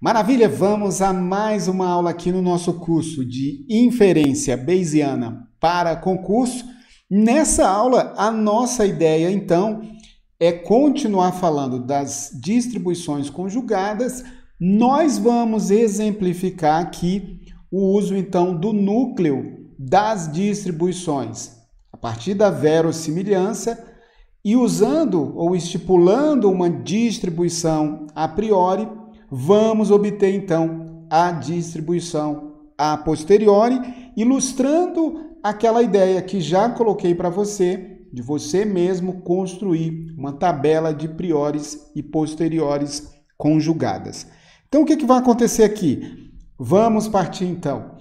Maravilha, vamos a mais uma aula aqui no nosso curso de inferência bayesiana para concurso. Nessa aula, a nossa ideia, então, é continuar falando das distribuições conjugadas. Nós vamos exemplificar aqui o uso, então, do núcleo das distribuições, a partir da verossimilhança e usando ou estipulando uma distribuição a priori, vamos obter, então, a distribuição a posteriori, ilustrando aquela ideia que já coloquei para você, de você mesmo construir uma tabela de priores e posteriores conjugadas. Então, o que vai acontecer aqui? Vamos partir, então,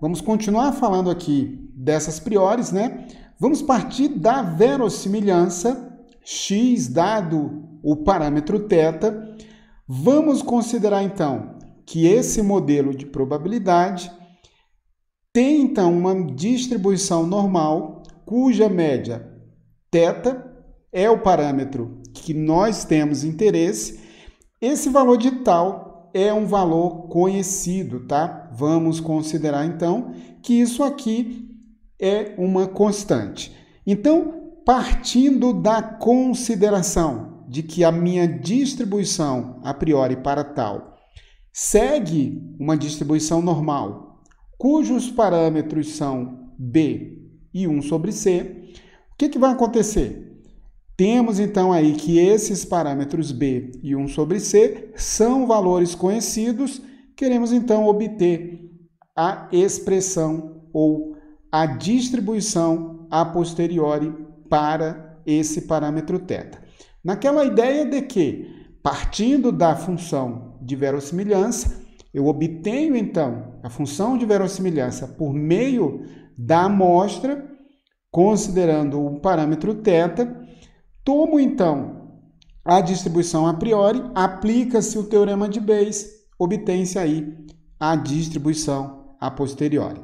Vamos continuar falando aqui dessas priores, né? Vamos partir da verossimilhança, x dado o parâmetro θ. Vamos considerar, então, que esse modelo de probabilidade tem, então, uma distribuição normal, cuja média θ é o parâmetro que nós temos interesse. Esse valor de tal é um valor conhecido, tá? Vamos considerar, então, que isso aqui é uma constante. Então, partindo da consideração de que a minha distribuição a priori para tal segue uma distribuição normal, cujos parâmetros são b e 1 sobre c, o que vai acontecer? Temos, então, aí que esses parâmetros b e 1 sobre c são valores conhecidos. Queremos, então, obter a expressão ou a distribuição a posteriori para esse parâmetro θ. Naquela ideia de que, partindo da função de verossimilhança, eu obtenho, então, a função de verossimilhança por meio da amostra, considerando o parâmetro θ, tomo, então, a distribuição a priori, aplica-se o teorema de Bayes, obtém-se aí a distribuição a posteriori.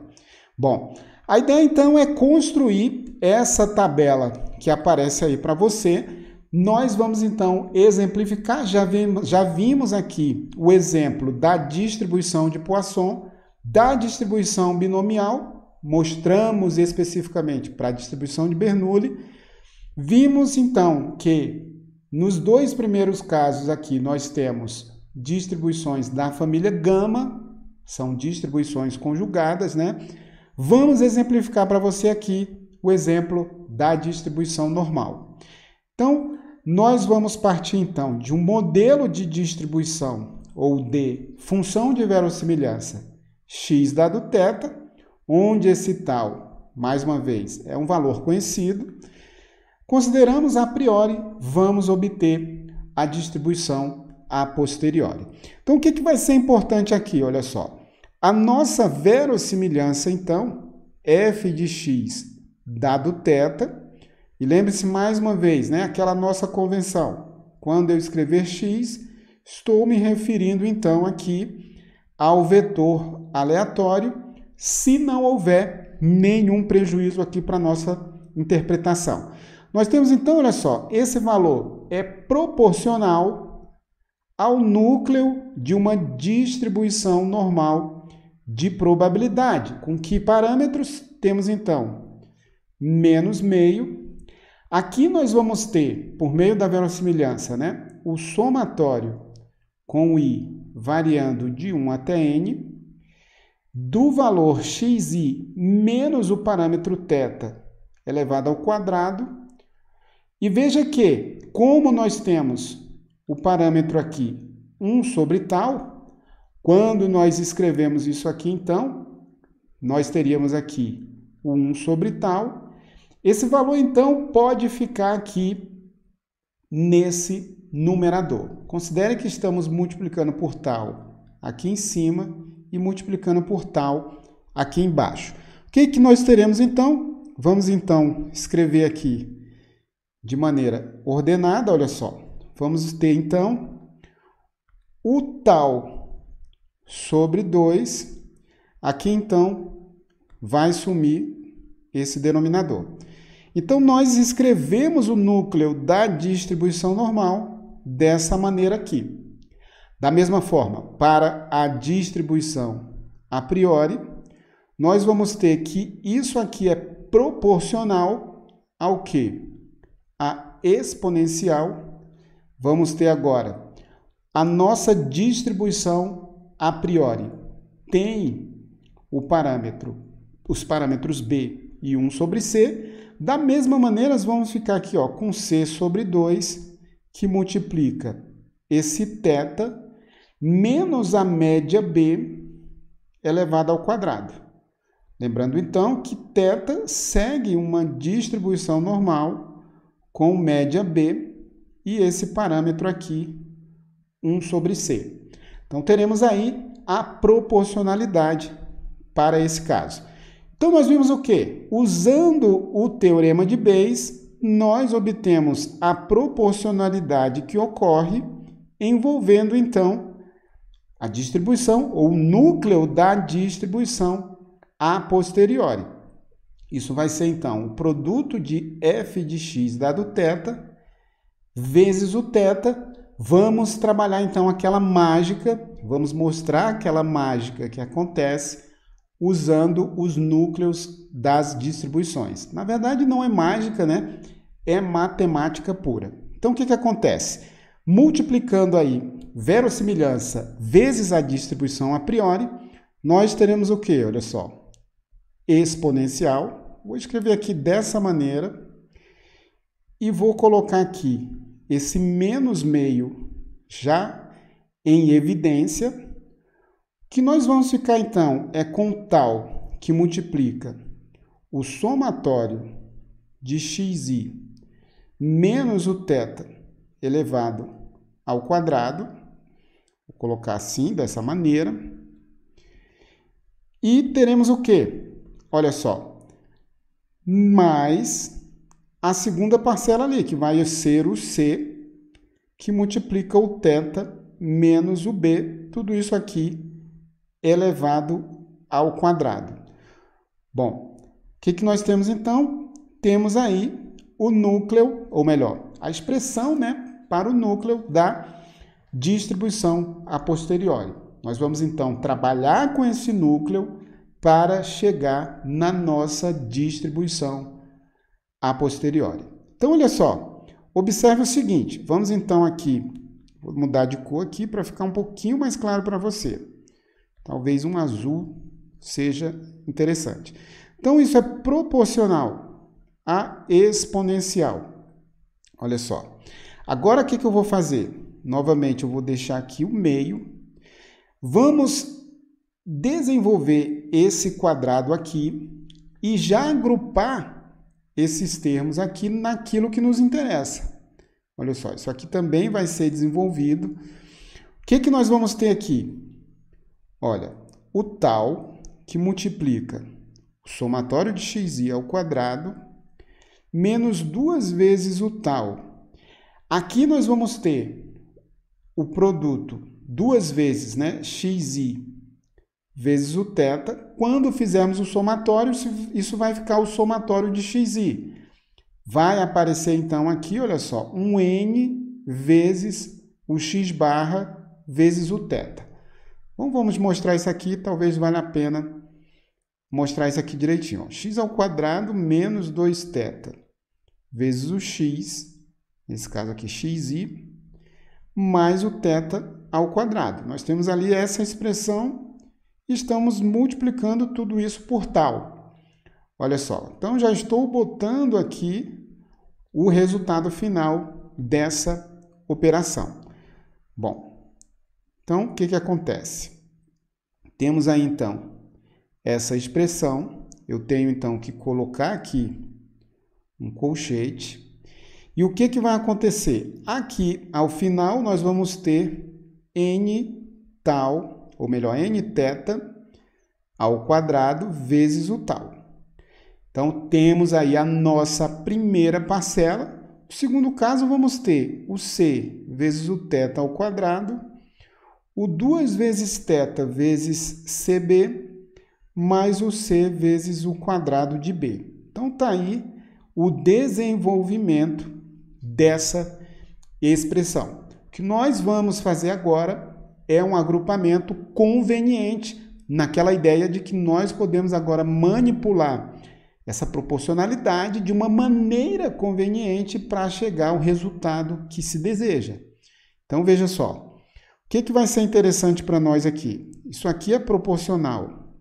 Bom, a ideia, então, é construir essa tabela que aparece aí para você. Nós vamos, então, exemplificar. Já vimos aqui o exemplo da distribuição de Poisson, da distribuição binomial, mostramos especificamente para a distribuição de Bernoulli. Vimos, então, que nos dois primeiros casos aqui nós temos distribuições da família gama, são distribuições conjugadas, né? Vamos exemplificar para você aqui o exemplo da distribuição normal. Então, nós vamos partir, então, de um modelo de distribuição ou de função de verossimilhança x dado θ, onde esse tal, mais uma vez, é um valor conhecido. Consideramos a priori, vamos obter a distribuição a posteriori. Então, o que vai ser importante aqui? Olha só. A nossa verossimilhança, então, f de x dado θ, e lembre-se mais uma vez, né, aquela nossa convenção. Quando eu escrever x, estou me referindo, então, aqui ao vetor aleatório, se não houver nenhum prejuízo aqui para a nossa interpretação. Nós temos, então, olha só, esse valor é proporcional ao núcleo de uma distribuição normal de probabilidade. Com que parâmetros? Temos, então, menos meio. Aqui nós vamos ter, por meio da verossimilhança, né, o somatório com i variando de 1 até n, do valor xi menos o parâmetro θ elevado ao quadrado. E veja que, como nós temos o parâmetro aqui 1 sobre tal, quando nós escrevemos isso aqui, então, nós teríamos aqui o 1 sobre tal. Esse valor, então, pode ficar aqui nesse numerador. Considere que estamos multiplicando por tal aqui em cima e multiplicando por tal aqui embaixo. O que nós teremos, então? Vamos, então, escrever aqui de maneira ordenada, olha só. Vamos ter, então, o tal sobre 2. Aqui, então, vai sumir esse denominador. Então, nós escrevemos o núcleo da distribuição normal dessa maneira aqui. Da mesma forma, para a distribuição a priori, nós vamos ter que isso aqui é proporcional ao quê? A exponencial. Vamos ter agora a nossa distribuição a priori. Tem os parâmetros b e 1 sobre c. Da mesma maneira, nós vamos ficar aqui com c sobre 2, que multiplica esse θ menos a média b elevado ao quadrado. Lembrando, então, que θ segue uma distribuição normal com média b e esse parâmetro aqui, 1 sobre c. Então, teremos aí a proporcionalidade para esse caso. Então, nós vimos o quê? Usando o teorema de Bayes, nós obtemos a proporcionalidade que ocorre envolvendo, então, a distribuição ou o núcleo da distribuição a posteriori. Isso vai ser, então, o produto de f de x dado θ vezes o θ. Vamos trabalhar, então, aquela mágica, vamos mostrar aquela mágica que acontece usando os núcleos das distribuições. Na verdade, não é mágica, né? É matemática pura. Então, o que acontece? Multiplicando aí verossimilhança vezes a distribuição a priori, nós teremos o quê? Olha só, exponencial. Vou escrever aqui dessa maneira e vou colocar aqui esse menos meio já em evidência. O que nós vamos ficar, então, é com tal que multiplica o somatório de xi menos o θ elevado ao quadrado. Vou colocar assim, dessa maneira. E teremos o quê? Olha só, mais a segunda parcela ali, que vai ser o c, que multiplica o θ menos o b, tudo isso aqui elevado ao quadrado. Bom, o que nós temos então? Temos aí o núcleo, ou melhor, a expressão, né, para o núcleo da distribuição a posteriori. Nós vamos então trabalhar com esse núcleo para chegar na nossa distribuição a posteriori. Então, olha só, observe o seguinte, vamos então aqui, vou mudar de cor aqui para ficar um pouquinho mais claro para você. Talvez um azul seja interessante. Então, isso é proporcional a exponencial. Olha só. Agora, o que eu vou fazer? Novamente, eu vou deixar aqui o meio. Vamos desenvolver esse quadrado aqui e já agrupar esses termos aqui naquilo que nos interessa. Olha só, isso aqui também vai ser desenvolvido. O que nós vamos ter aqui? Olha, o tal que multiplica o somatório de xi ao quadrado menos 2 vezes o tal. Aqui nós vamos ter o produto 2 vezes, né, xi vezes o θ. Quando fizermos o somatório, isso vai ficar o somatório de xi. Vai aparecer então aqui, olha só, um n vezes o x barra vezes o θ. Então, vamos mostrar isso aqui, talvez valha a pena mostrar isso aqui direitinho. X ao quadrado menos 2θ vezes o x, nesse caso aqui xi, mais o θ ao quadrado. Nós temos ali essa expressão e estamos multiplicando tudo isso por tal. Olha só, então já estou botando aqui o resultado final dessa operação. Bom, então o que acontece? Temos aí então essa expressão, eu tenho então que colocar aqui um colchete. E o que vai acontecer? Aqui, ao final, nós vamos ter n tal, ou melhor, nθ ao quadrado vezes o tal. Então, temos aí a nossa primeira parcela. No segundo caso, vamos ter o c vezes o θ ao quadrado, o 2 vezes θ vezes cb, mais o c vezes o quadrado de b. Então, está aí o desenvolvimento dessa expressão. O que nós vamos fazer agora é um agrupamento conveniente naquela ideia de que nós podemos agora manipular essa proporcionalidade de uma maneira conveniente para chegar ao resultado que se deseja. Então, veja só. O que vai ser interessante para nós aqui? Isso aqui é proporcional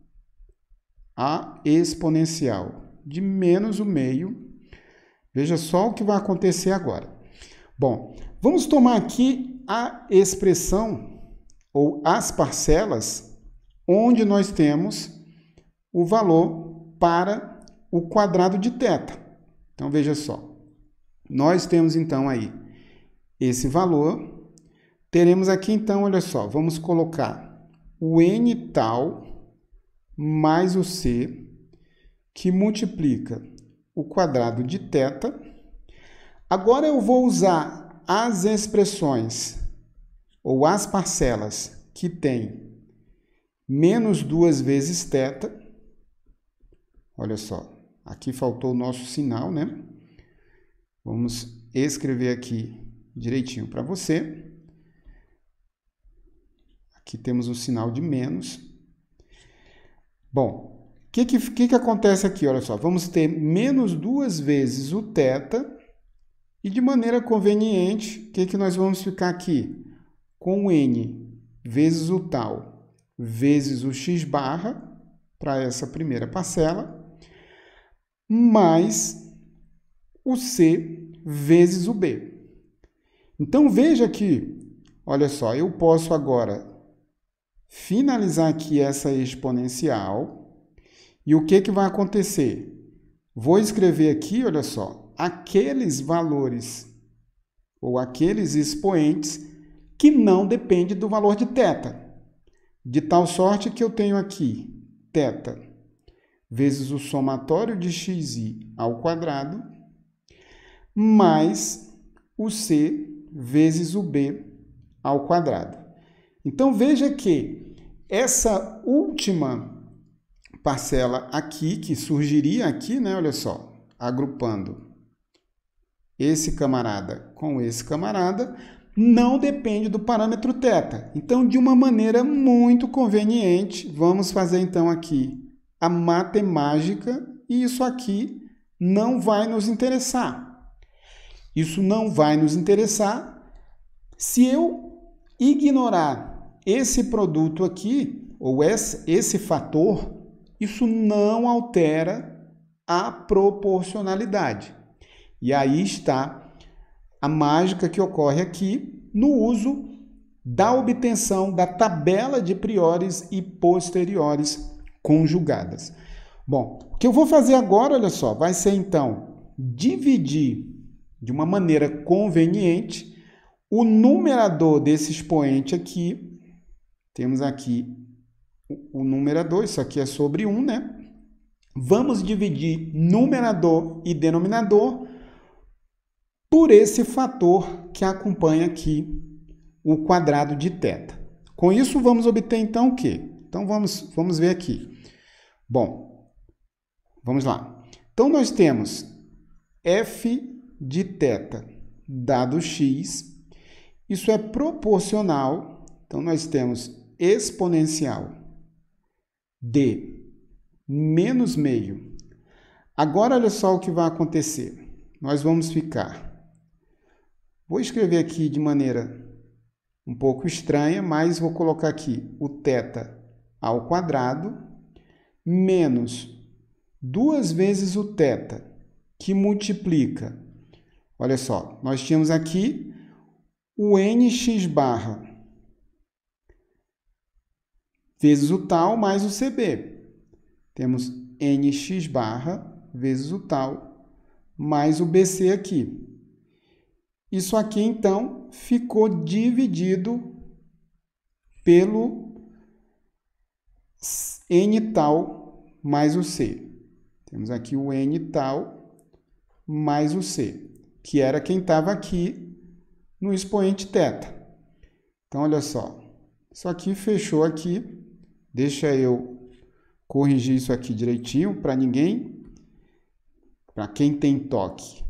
a exponencial de menos o meio. Veja só o que vai acontecer agora. Bom, vamos tomar aqui a expressão ou as parcelas onde nós temos o valor para o quadrado de θ. Então, veja só. Nós temos, então, aí esse valor. Teremos aqui, então, olha só, vamos colocar o n tal mais o c, que multiplica o quadrado de θ. Agora eu vou usar as expressões ou as parcelas que têm menos 2 vezes θ. Olha só, aqui faltou o nosso sinal, né? Vamos escrever aqui direitinho para você. Aqui temos um sinal de menos. Bom, o que acontece aqui? Olha só, vamos ter menos 2 vezes o θ. E de maneira conveniente, o que nós vamos ficar aqui? Com o n vezes o tal vezes o x barra, para essa primeira parcela, mais o c vezes o b. Então, veja que, olha só, eu posso agora finalizar aqui essa exponencial. E o que vai acontecer? Vou escrever aqui, olha só, aqueles valores ou aqueles expoentes que não dependem do valor de θ. De tal sorte que eu tenho aqui θ vezes o somatório de xi ao quadrado mais o c vezes o b ao quadrado. Então, veja que essa última parcela aqui, que surgiria aqui, né? Olha só, agrupando esse camarada com esse camarada, não depende do parâmetro θ. Então, de uma maneira muito conveniente, vamos fazer então aqui a matemática, e isso aqui não vai nos interessar. Isso não vai nos interessar se eu ignorar esse produto aqui, ou esse fator. Isso não altera a proporcionalidade. E aí está a mágica que ocorre aqui no uso da obtenção da tabela de priores e posteriores conjugadas. Bom, o que eu vou fazer agora, olha só, vai ser então dividir de uma maneira conveniente o numerador desse expoente aqui. Temos aqui o numerador, isso aqui é sobre 1, né? Vamos dividir numerador e denominador por esse fator que acompanha aqui o quadrado de θ. Com isso, vamos obter então o quê? Então, vamos ver aqui. Bom, vamos lá. Então, nós temos f de θ dado x. Isso é proporcional. Então, nós temos exponencial de menos meio. Agora, olha só o que vai acontecer. Nós vamos ficar... Vou escrever aqui de maneira um pouco estranha, mas vou colocar aqui o θ ao quadrado menos 2 vezes o θ, que multiplica. Olha só, nós tínhamos aqui o nx barra vezes o tal mais o cb. Temos nx barra vezes o tal mais o bc aqui. Isso aqui, então, ficou dividido pelo n tal mais o c. Temos aqui o n tal mais o c, que era quem estava aqui no expoente θ. Então, olha só, isso aqui fechou aqui. Deixa eu corrigir isso aqui direitinho para quem tem toque,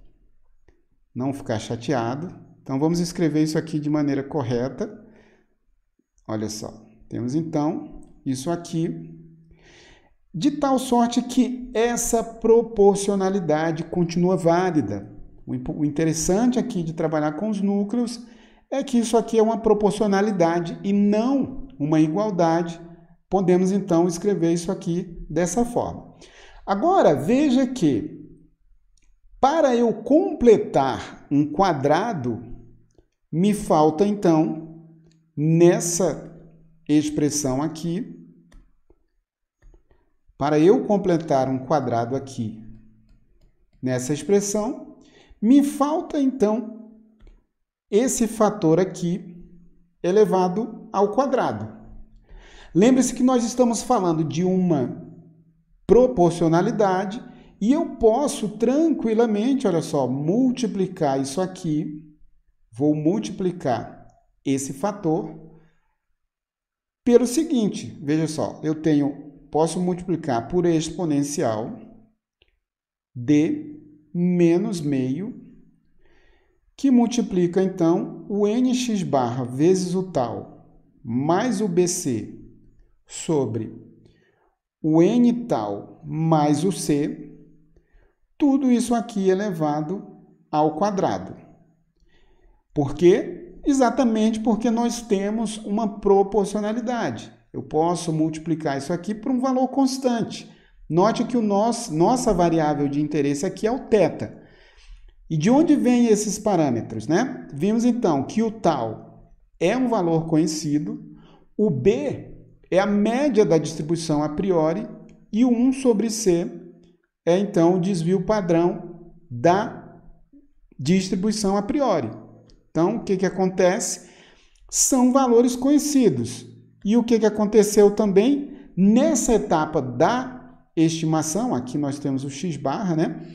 não ficar chateado. Então, vamos escrever isso aqui de maneira correta. Olha só, temos então isso aqui, de tal sorte que essa proporcionalidade continua válida. O interessante aqui de trabalhar com os núcleos é que isso aqui é uma proporcionalidade e não uma igualdade. Podemos então escrever isso aqui dessa forma. Agora, veja que para eu completar um quadrado, me falta então, nessa expressão aqui, para eu completar um quadrado aqui nessa expressão, me falta então esse fator aqui elevado ao quadrado. Lembre-se que nós estamos falando de uma proporcionalidade e eu posso tranquilamente, olha só, multiplicar isso aqui, vou multiplicar esse fator pelo seguinte, veja só, posso multiplicar por exponencial de menos meio, que multiplica, então, o nx barra vezes o tal mais o bc sobre o n tal mais o c, tudo isso aqui elevado ao quadrado. Por quê? Exatamente porque nós temos uma proporcionalidade. Eu posso multiplicar isso aqui por um valor constante. Note que nossa variável de interesse aqui é o θ. E de onde vêm esses parâmetros, né? Vimos então que o tal é um valor conhecido, o b é a média da distribuição a priori e o 1 sobre c é então o desvio padrão da distribuição a priori. Então, o que acontece? São valores conhecidos. E o que aconteceu também? Nessa etapa da estimação, aqui nós temos o x-barra, né?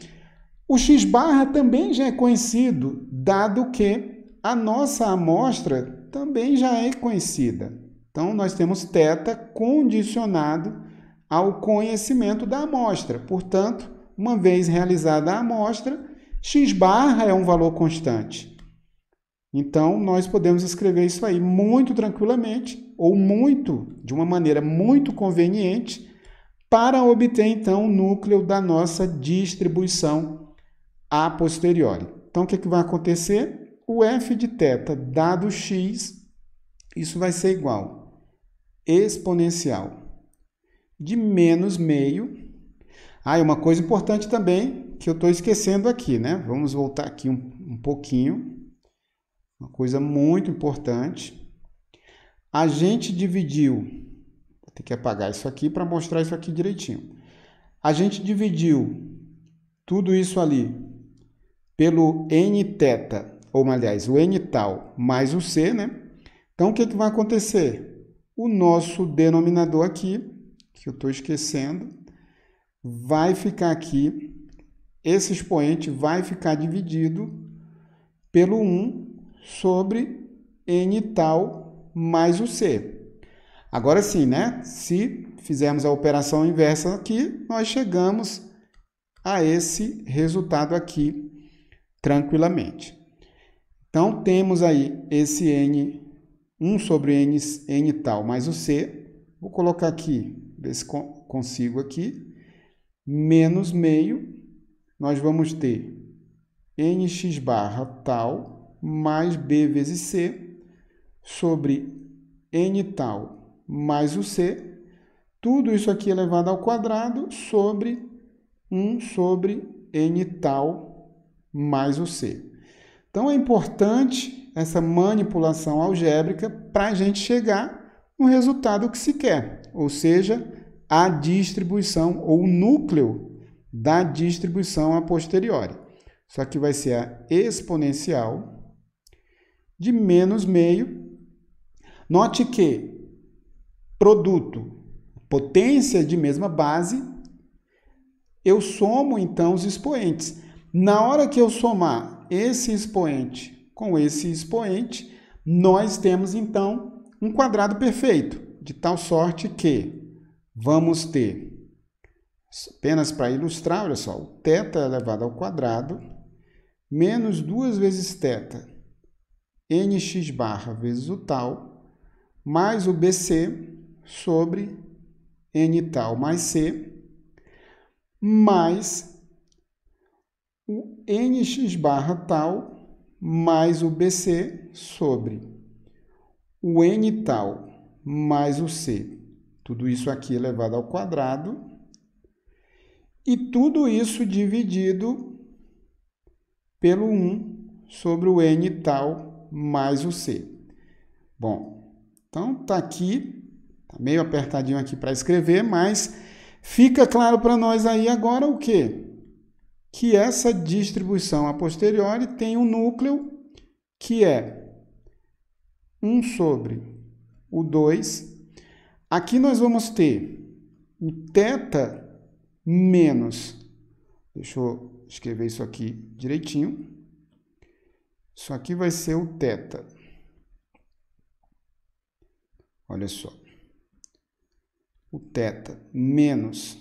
O x-barra também já é conhecido, dado que a nossa amostra também já é conhecida. Então, nós temos θ condicionado ao conhecimento da amostra. Portanto, uma vez realizada a amostra, x-barra é um valor constante. Então, nós podemos escrever isso aí muito tranquilamente ou de uma maneira muito conveniente para obter, então, o núcleo da nossa distribuição a posteriori. Então, o que vai acontecer? O f de θ dado x, isso vai ser igual exponencial de menos meio. E uma coisa importante também que eu estou esquecendo aqui, né? Vamos voltar aqui um pouquinho. Uma coisa muito importante. A gente dividiu, vou ter que apagar isso aqui para mostrar isso aqui direitinho. A gente dividiu tudo isso ali pelo nθ, ou aliás, o n tal mais o c, né? Então, o que vai acontecer? O nosso denominador aqui, que eu estou esquecendo, vai ficar aqui, esse expoente vai ficar dividido pelo 1 sobre n tal mais o c. Agora sim, né? Se fizermos a operação inversa aqui, nós chegamos a esse resultado aqui tranquilamente. Então, temos aí esse n, 1 sobre n tal mais o c. Vou colocar aqui, ver se consigo aqui. Menos meio, nós vamos ter nx barra tal mais b vezes c sobre n tal mais o c. Tudo isso aqui elevado ao quadrado sobre 1 sobre n tal mais o c. Então, é importante essa manipulação algébrica para a gente chegar no resultado que se quer, ou seja, a distribuição ou o núcleo da distribuição a posteriori. Isso aqui vai ser a exponencial de menos meio. Note que produto, potência de mesma base, eu somo então os expoentes. Na hora que eu somar esse expoente com esse expoente, nós temos então um quadrado perfeito, de tal sorte que vamos ter, apenas para ilustrar, olha só, o θ elevado ao quadrado, menos 2 vezes θ, nx barra vezes o tal, mais o BC sobre N tal mais C, mais o NX barra tal mais o BC sobre o N tal mais o C. Tudo isso aqui elevado ao quadrado. E tudo isso dividido pelo 1 sobre o N tal mais o C. Bom, então está aqui, está meio apertadinho aqui para escrever, mas fica claro para nós aí agora o quê? Que essa distribuição a posteriori tem um núcleo que é 1 sobre o 2. Aqui nós vamos ter o θ menos, deixa eu escrever isso aqui direitinho, isso aqui vai ser o θ. Olha só, o θ menos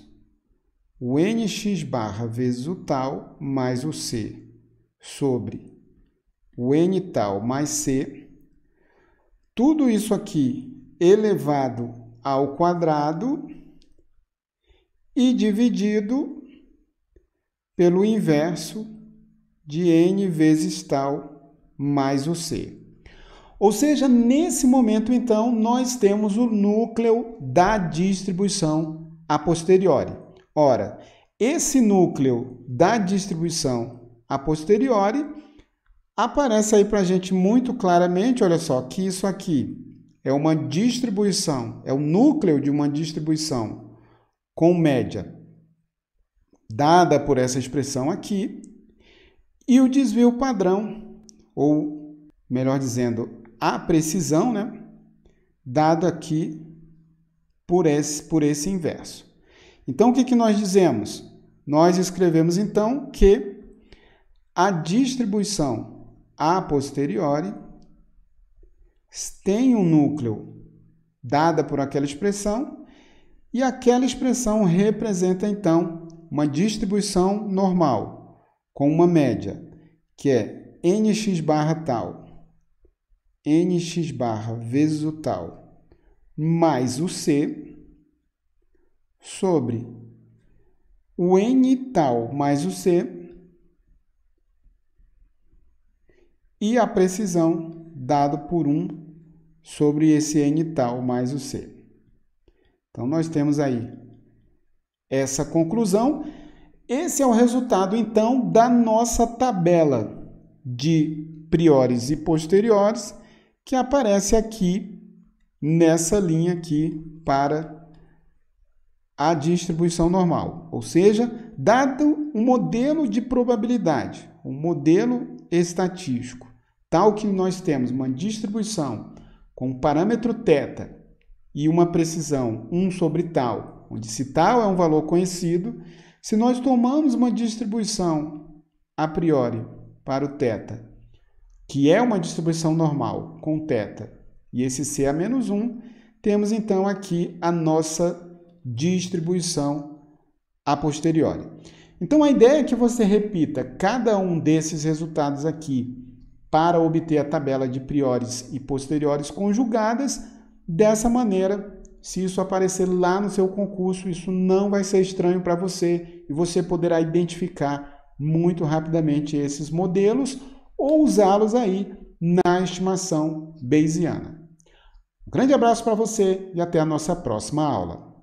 o nx barra vezes o tal mais o c sobre o n tal mais c, tudo isso aqui elevado ao quadrado e dividido pelo inverso de n vezes tal mais o c. Ou seja, nesse momento, então, nós temos o núcleo da distribuição a posteriori. Ora, esse núcleo da distribuição a posteriori aparece aí para a gente muito claramente, olha só, que isso aqui é uma distribuição, é o núcleo de uma distribuição com média dada por essa expressão aqui, e o desvio padrão, ou melhor dizendo, a precisão, né, dado aqui por esse inverso. Então, o que nós dizemos? Nós escrevemos, então, que a distribuição a posteriori tem um núcleo dada por aquela expressão, e aquela expressão representa, então, uma distribuição normal, com uma média, que é nx barra tal, nx barra vezes o tal, mais o c, sobre o n tal mais o c, e a precisão dado por 1 sobre esse n tal mais o c. Então, nós temos aí essa conclusão. Esse é o resultado, então, da nossa tabela de priores e posteriores, que aparece aqui nessa linha aqui para a distribuição normal. Ou seja, dado um modelo de probabilidade, um modelo estatístico, tal que nós temos uma distribuição com um parâmetro θ e uma precisão 1 sobre tal, onde se tal é um valor conhecido, se nós tomamos uma distribuição a priori para o θ, que é uma distribuição normal com θ, e esse c a menos 1, temos então aqui a nossa distribuição a posteriori. Então, a ideia é que você repita cada um desses resultados aqui para obter a tabela de priores e posteriores conjugadas. Dessa maneira, se isso aparecer lá no seu concurso, isso não vai ser estranho para você e você poderá identificar muito rapidamente esses modelos ou usá-los aí na estimação bayesiana. Um grande abraço para você e até a nossa próxima aula.